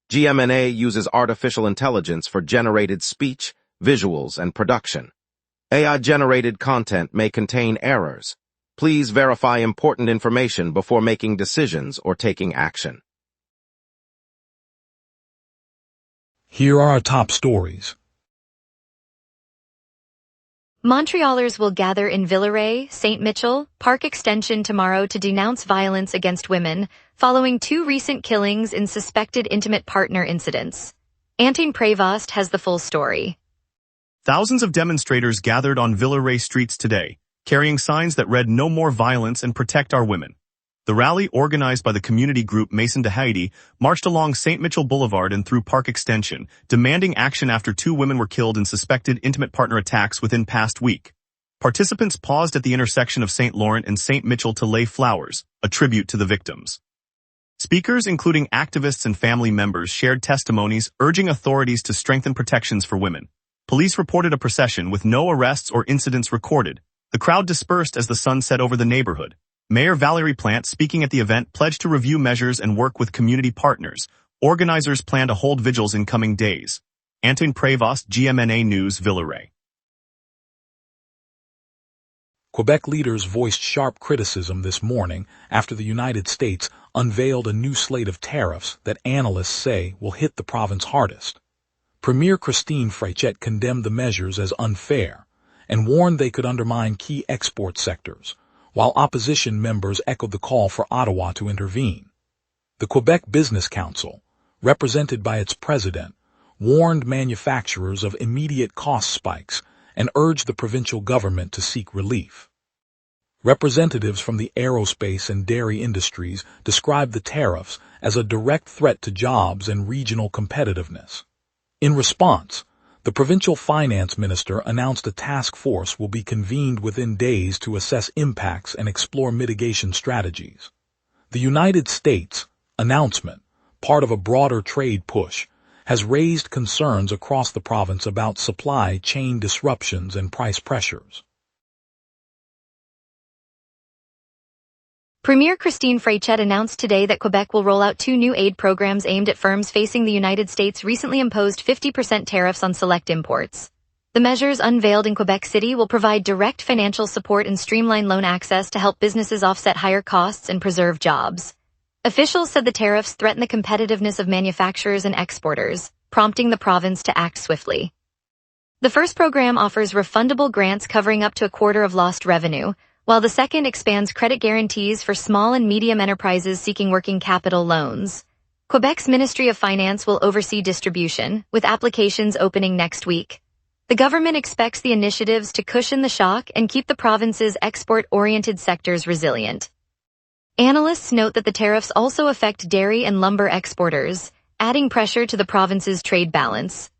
GMNA uses artificial intelligence for generated speech, visuals, and production. AI-generated content may contain errors. Please verify important information before making decisions or taking action. Here are our top stories. Montrealers will gather in Villeray, St. Michel, Park Extension tomorrow to denounce violence against women, following 2 recent killings in suspected intimate partner incidents. Antine Prévost has the full story. Thousands of demonstrators gathered on Villeray streets today, carrying signs that read "No more violence and protect our women." The rally, organized by the community group Maison de Haïti, marched along St. Michel Boulevard and through Park Extension, demanding action after 2 women were killed in suspected intimate partner attacks within past week. Participants paused at the intersection of St. Laurent and St. Michel to lay flowers, a tribute to the victims. Speakers, including activists and family members, shared testimonies urging authorities to strengthen protections for women. Police reported a procession with no arrests or incidents recorded. The crowd dispersed as the sun set over the neighborhood. Mayor Valérie Plante, speaking at the event, pledged to review measures and work with community partners. Organizers plan to hold vigils in coming days. Antine Prévost, GMNA News, Villeray. Quebec leaders voiced sharp criticism this morning after the United States unveiled a new slate of tariffs that analysts say will hit the province hardest. Premier Christine Fréchette condemned the measures as unfair and warned they could undermine key export sectors, while opposition members echoed the call for Ottawa to intervene. The Quebec Business Council, represented by its president, warned manufacturers of immediate cost spikes and urged the provincial government to seek relief. Representatives from the aerospace and dairy industries described the tariffs as a direct threat to jobs and regional competitiveness. In response, the provincial finance minister announced a task force will be convened within days to assess impacts and explore mitigation strategies. The United States announcement, part of a broader trade push, has raised concerns across the province about supply chain disruptions and price pressures. Premier Christine Fréchette announced today that Quebec will roll out 2 new aid programs aimed at firms facing the United States' recently imposed 50% tariffs on select imports. The measures unveiled in Quebec City will provide direct financial support and streamline loan access to help businesses offset higher costs and preserve jobs. Officials said the tariffs threaten the competitiveness of manufacturers and exporters, prompting the province to act swiftly. The first program offers refundable grants covering up to a quarter of lost revenue, while the second expands credit guarantees for small and medium enterprises seeking working capital loans. Quebec's Ministry of Finance will oversee distribution, with applications opening next week. The government expects the initiatives to cushion the shock and keep the province's export-oriented sectors resilient. Analysts note that the tariffs also affect dairy and lumber exporters, adding pressure to the province's trade balance.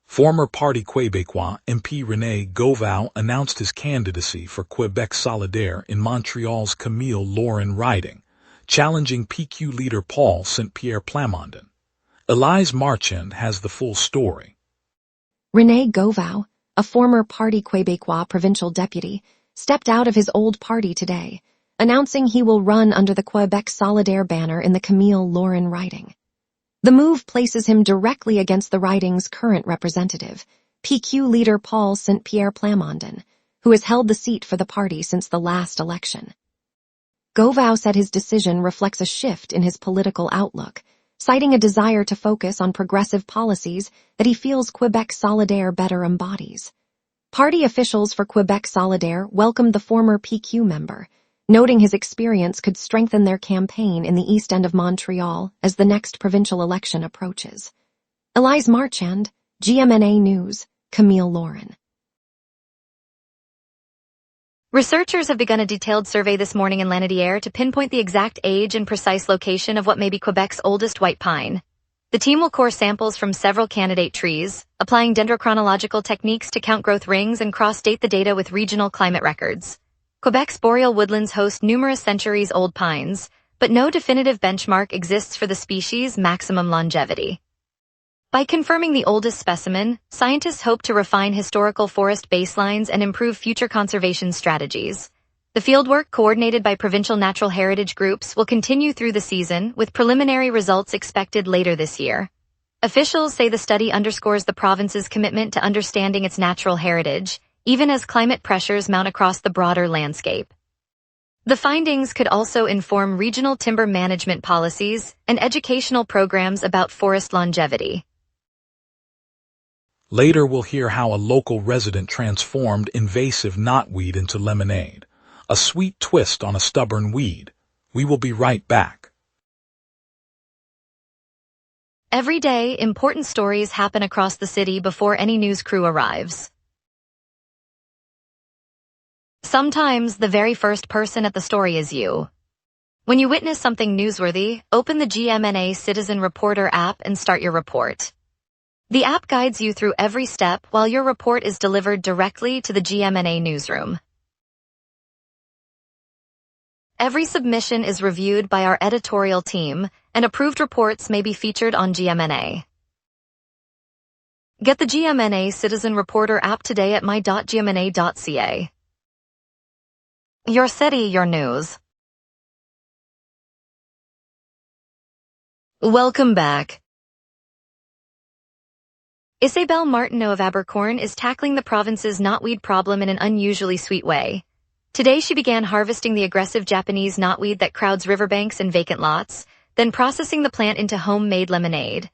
Former Parti Québécois MP René Gauvain announced his candidacy for Québec Solidaire in Montreal's Camille Laurin riding, challenging PQ leader Paul Saint-Pierre Plamondon. Elise Marchand has the full story. René Gauvain, a former Parti Québécois provincial deputy, stepped out of his old party today, announcing he will run under the Québec Solidaire banner in the Camille Laurin riding. The move places him directly against the riding's current representative, PQ leader Paul Saint-Pierre Plamondon, who has held the seat for the party since the last election. Gauvain said his decision reflects a shift in his political outlook, citing a desire to focus on progressive policies that he feels Québec Solidaire better embodies. Party officials for Québec Solidaire welcomed the former PQ member, noting his experience could strengthen their campaign in the East End of Montreal as the next provincial election approaches. Elise Marchand, GMNA News, Camille Laurin. Researchers have begun a detailed survey this morning in Lanaudière to pinpoint the exact age and precise location of what may be Quebec's oldest white pine. The team will core samples from several candidate trees, applying dendrochronological techniques to count growth rings and cross-date the data with regional climate records. Quebec's boreal woodlands host numerous centuries-old pines, but no definitive benchmark exists for the species' maximum longevity. By confirming the oldest specimen, scientists hope to refine historical forest baselines and improve future conservation strategies. The fieldwork, coordinated by provincial natural heritage groups, will continue through the season, with preliminary results expected later this year. Officials say the study underscores the province's commitment to understanding its natural heritage, even as climate pressures mount across the broader landscape. The findings could also inform regional timber management policies and educational programs about forest longevity. Later, we'll hear how a local resident transformed invasive knotweed into lemonade, a sweet twist on a stubborn weed. We will be right back. Every day, important stories happen across the city before any news crew arrives. Sometimes the very first person at the story is you. When you witness something newsworthy, open the GMNA Citizen Reporter app and start your report. The app guides you through every step while your report is delivered directly to the GMNA newsroom. Every submission is reviewed by our editorial team, and approved reports may be featured on GMNA. Get the GMNA Citizen Reporter app today at my.gmna.ca. Your city, your news. Welcome back. Isabelle Martineau of Abercorn is tackling the province's knotweed problem in an unusually sweet way. Today she began harvesting the aggressive Japanese knotweed that crowds riverbanks and vacant lots, then processing the plant into homemade lemonade.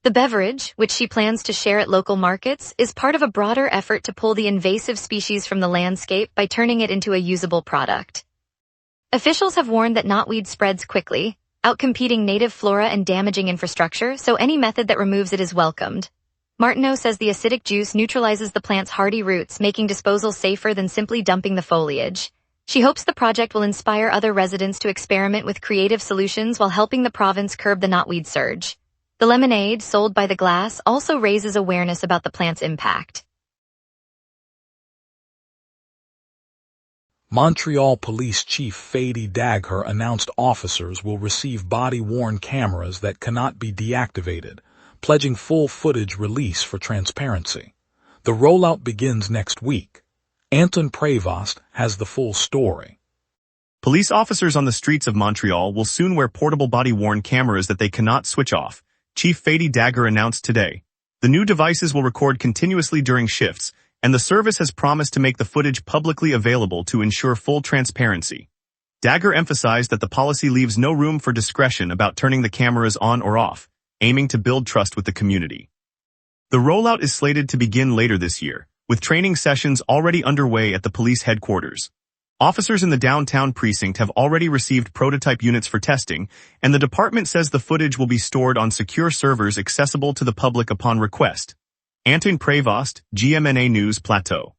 The beverage, which she plans to share at local markets, is part of a broader effort to pull the invasive species from the landscape by turning it into a usable product. Officials have warned that knotweed spreads quickly, outcompeting native flora and damaging infrastructure, so any method that removes it is welcomed. Martineau says the acidic juice neutralizes the plant's hardy roots, making disposal safer than simply dumping the foliage. She hopes the project will inspire other residents to experiment with creative solutions while helping the province curb the knotweed surge. The lemonade, sold by the glass, also raises awareness about the plant's impact. Montreal Police Chief Fady Dagher announced officers will receive body-worn cameras that cannot be deactivated, pledging full footage release for transparency. The rollout begins next week. Anton Prevost has the full story. Police officers on the streets of Montreal will soon wear portable body-worn cameras that they cannot switch off, Chief Fady Dagher announced today. The new devices will record continuously during shifts, and the service has promised to make the footage publicly available to ensure full transparency. Dagher emphasized that the policy leaves no room for discretion about turning the cameras on or off, aiming to build trust with the community. The rollout is slated to begin later this year, with training sessions already underway at the police headquarters. Officers in the downtown precinct have already received prototype units for testing, and the department says the footage will be stored on secure servers accessible to the public upon request. Anton Prevost, GMNA News Plateau.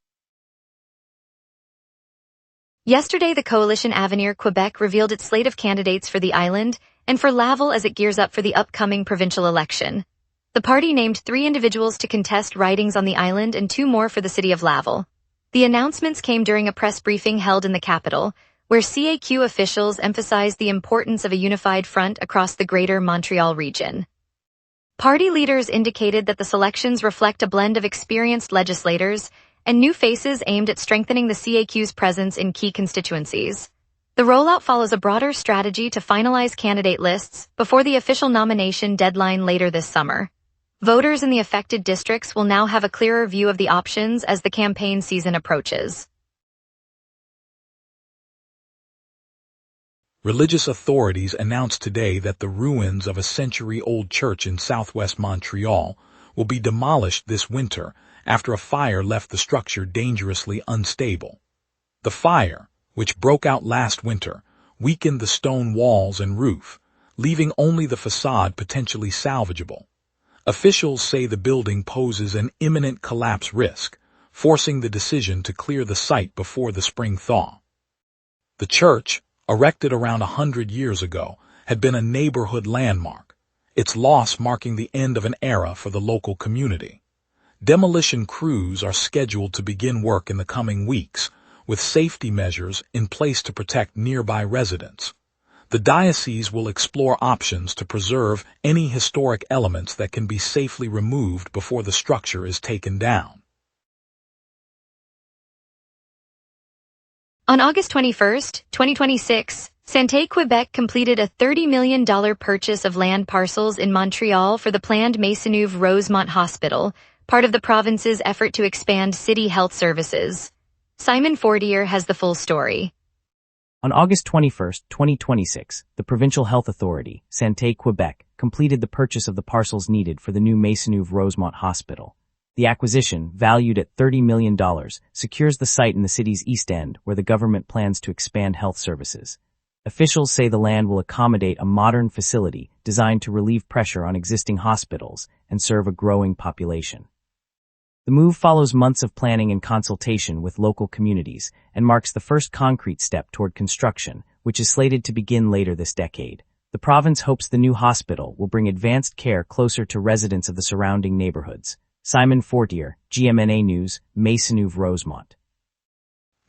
Yesterday, the coalition Avenir Quebec revealed its slate of candidates for the island and for Laval as it gears up for the upcoming provincial election. The party named 3 individuals to contest ridings on the island and 2 more for the city of Laval. The announcements came during a press briefing held in the capital, where CAQ officials emphasized the importance of a unified front across the greater Montreal region. Party leaders indicated that the selections reflect a blend of experienced legislators and new faces aimed at strengthening the CAQ's presence in key constituencies. The rollout follows a broader strategy to finalize candidate lists before the official nomination deadline later this summer. Voters in the affected districts will now have a clearer view of the options as the campaign season approaches. Religious authorities announced today that the ruins of a century-old church in southwest Montreal will be demolished this winter after a fire left the structure dangerously unstable. The fire, which broke out last winter, weakened the stone walls and roof, leaving only the facade potentially salvageable. Officials say the building poses an imminent collapse risk, forcing the decision to clear the site before the spring thaw. The church, erected around 100 years ago, had been a neighborhood landmark, its loss marking the end of an era for the local community. Demolition crews are scheduled to begin work in the coming weeks, with safety measures in place to protect nearby residents. The diocese will explore options to preserve any historic elements that can be safely removed before the structure is taken down. On August 21, 2026, Santé Quebec completed a $30 million purchase of land parcels in Montreal for the planned Maisonneuve-Rosemont Hospital, part of the province's effort to expand city health services. Simon Fortier has the full story. On August 21, 2026, the Provincial Health Authority, Santé Quebec, completed the purchase of the parcels needed for the new Maisonneuve-Rosemont Hospital. The acquisition, valued at $30 million, secures the site in the city's East End where the government plans to expand health services. Officials say the land will accommodate a modern facility designed to relieve pressure on existing hospitals and serve a growing population. The move follows months of planning and consultation with local communities and marks the first concrete step toward construction, which is slated to begin later this decade. The province hopes the new hospital will bring advanced care closer to residents of the surrounding neighborhoods. Simon Fortier, GMNA News, Maisonneuve-Rosemont.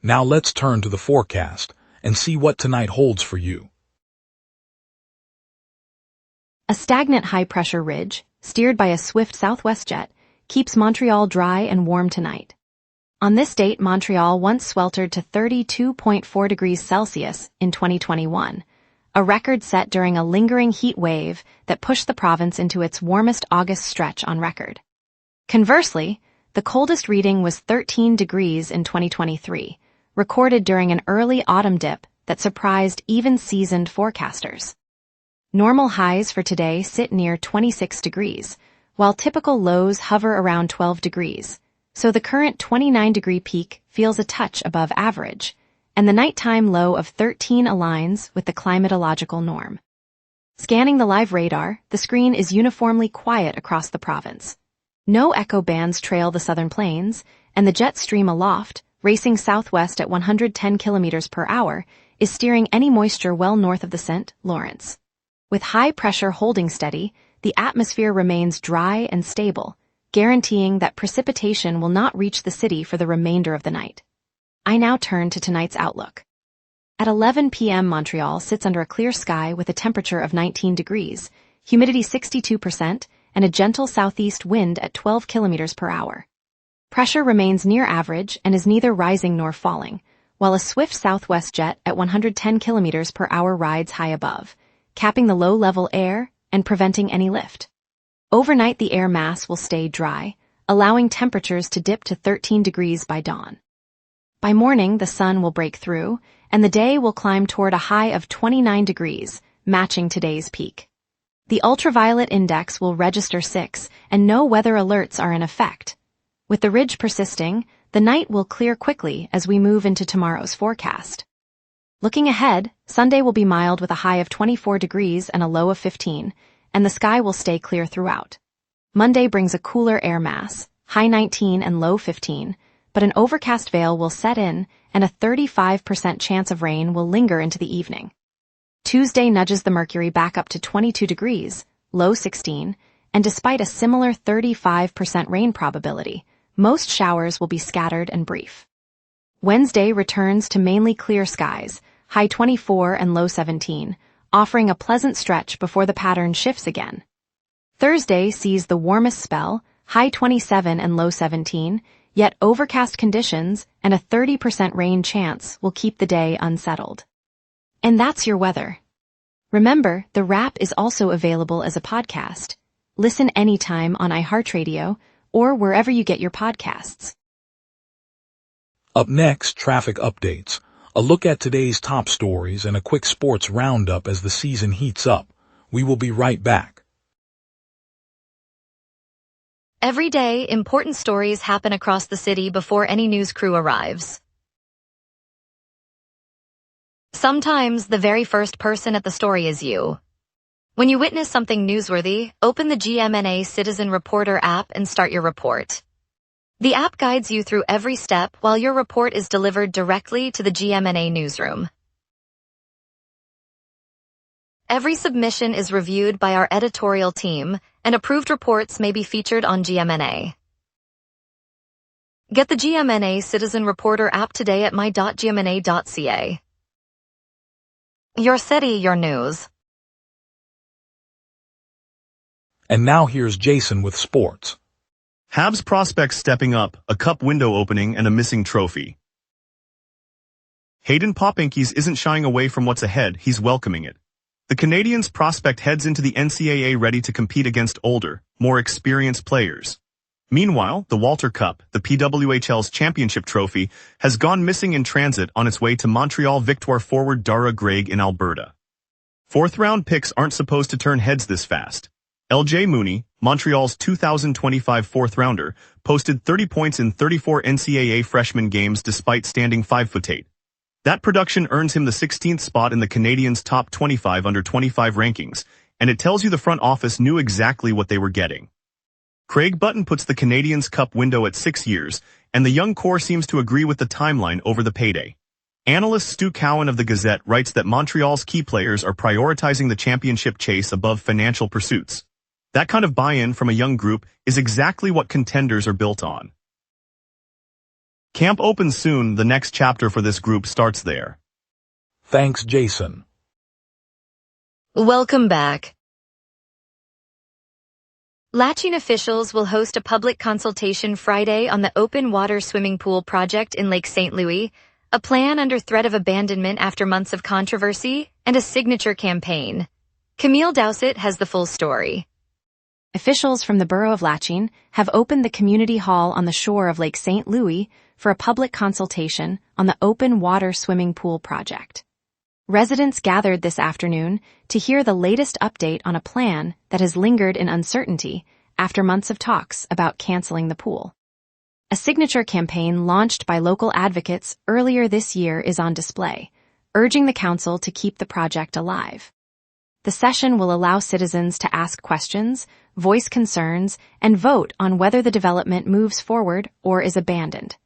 Now let's turn to the forecast and see what tonight holds for you. A stagnant high-pressure ridge, steered by a swift southwest jet, keeps Montreal dry and warm tonight. On this date, Montreal once sweltered to 32.4 degrees Celsius in 2021, a record set during a lingering heat wave that pushed the province into its warmest August stretch on record. Conversely, the coldest reading was 13 degrees in 2023, recorded during an early autumn dip that surprised even seasoned forecasters. Normal highs for today sit near 26 degrees, while typical lows hover around 12 degrees, so the current 29-degree peak feels a touch above average, and the nighttime low of 13 aligns with the climatological norm. Scanning the live radar, the screen is uniformly quiet across the province. No echo bands trail the southern plains, and the jet stream aloft, racing southwest at 110 kilometers per hour, is steering any moisture well north of the St. Lawrence. With high pressure holding steady, the atmosphere remains dry and stable, guaranteeing that precipitation will not reach the city for the remainder of the night. I now turn to tonight's outlook. At 11 p.m. Montreal sits under a clear sky with a temperature of 19 degrees, humidity 62%, and a gentle southeast wind at 12 kilometers per hour. Pressure remains near average and is neither rising nor falling, while a swift southwest jet at 110 kilometers per hour rides high above, capping the low-level air and preventing any lift. Overnight, the air mass will stay dry, allowing temperatures to dip to 13 degrees by dawn. By morning, the sun will break through, and the day will climb toward a high of 29 degrees, matching today's peak. The ultraviolet index will register 6, and no weather alerts are in effect. With the ridge persisting, the night will clear quickly as we move into tomorrow's forecast. Looking ahead, Sunday will be mild with a high of 24 degrees and a low of 15, and the sky will stay clear throughout. Monday brings a cooler air mass, high 19 and low 15, but an overcast veil will set in and a 35% chance of rain will linger into the evening. Tuesday nudges the mercury back up to 22 degrees, low 16, and despite a similar 35% rain probability, most showers will be scattered and brief. Wednesday returns to mainly clear skies, high 24 and low 17, offering a pleasant stretch before the pattern shifts again. Thursday sees the warmest spell, high 27 and low 17, yet overcast conditions and a 30% rain chance will keep the day unsettled. And that's your weather. Remember, the wrap is also available as a podcast. Listen anytime on iHeartRadio or wherever you get your podcasts. Up next, traffic updates. A look at today's top stories and a quick sports roundup as the season heats up. We will be right back. Every day, important stories happen across the city before any news crew arrives. Sometimes the very first person at the story is you. When you witness something newsworthy, open the GMNA Citizen Reporter app and start your report. The app guides you through every step while your report is delivered directly to the GMNA newsroom. Every submission is reviewed by our editorial team, and approved reports may be featured on GMNA. Get the GMNA Citizen Reporter app today at my.gmna.ca. Your city, your news. And now here's Jason with sports. Habs prospects stepping up, a cup window opening and a missing trophy. Hayden Popinkies isn't shying away from what's ahead, he's welcoming it. The Canadiens' prospect heads into the NCAA ready to compete against older, more experienced players. Meanwhile, the Walter Cup, the PWHL's championship trophy, has gone missing in transit on its way to Montreal Victoire forward Dara Greig in Alberta. Fourth-round picks aren't supposed to turn heads this fast. LJ Mooney, Montreal's 2025 fourth-rounder, posted 30 points in 34 NCAA freshman games despite standing 5'8". That production earns him the 16th spot in the Canadiens' top 25 under 25 rankings, and it tells you the front office knew exactly what they were getting. Craig Button puts the Canadiens' Cup window at 6 years, and the young core seems to agree with the timeline over the payday. Analyst Stu Cowan of the Gazette writes that Montreal's key players are prioritizing the championship chase above financial pursuits. That kind of buy-in from a young group is exactly what contenders are built on. Camp opens soon, the next chapter for this group starts there. Thanks, Jason. Welcome back. Lachine officials will host a public consultation Friday on the open water swimming pool project in Lake St. Louis, a plan under threat of abandonment after months of controversy, and a signature campaign. Camille Dowsett has the full story. Officials from the borough of Lachine have opened the community hall on the shore of Lake St. Louis for a public consultation on the open water swimming pool project. Residents gathered this afternoon to hear the latest update on a plan that has lingered in uncertainty after months of talks about canceling the pool. A signature campaign launched by local advocates earlier this year is on display, urging the council to keep the project alive. The session will allow citizens to ask questions, voice concerns, and vote on whether the development moves forward or is abandoned.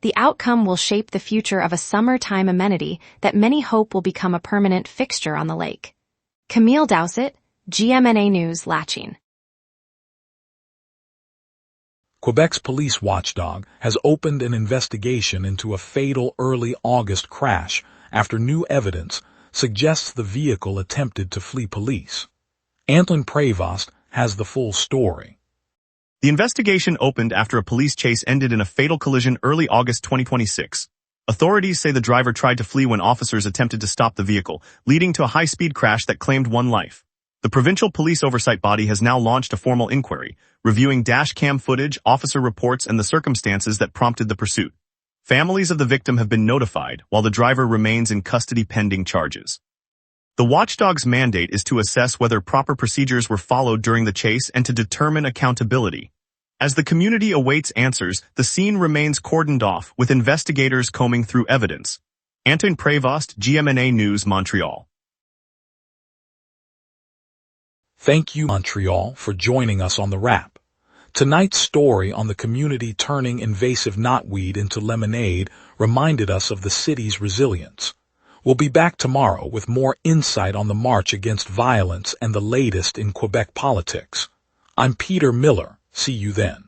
The outcome will shape the future of a summertime amenity that many hope will become a permanent fixture on the lake. Camille Dowsett, GMNA News, Lachine. Quebec's police watchdog has opened an investigation into a fatal early August crash after new evidence suggests the vehicle attempted to flee police. Antoine Prévost has the full story. The investigation opened after a police chase ended in a fatal collision early August 2026. Authorities say the driver tried to flee when officers attempted to stop the vehicle, leading to a high-speed crash that claimed one life. The provincial police oversight body has now launched a formal inquiry, reviewing dash cam footage, officer reports, and the circumstances that prompted the pursuit. Families of the victim have been notified, while the driver remains in custody pending charges. The watchdog's mandate is to assess whether proper procedures were followed during the chase and to determine accountability. As the community awaits answers, the scene remains cordoned off, with investigators combing through evidence. Antoine Prévost, GMNA News, Montreal. Thank you, Montreal, for joining us on The Wrap. Tonight's story on the community turning invasive knotweed into lemonade reminded us of the city's resilience. We'll be back tomorrow with more insight on the march against violence and the latest in Quebec politics. I'm Peter Miller. See you then.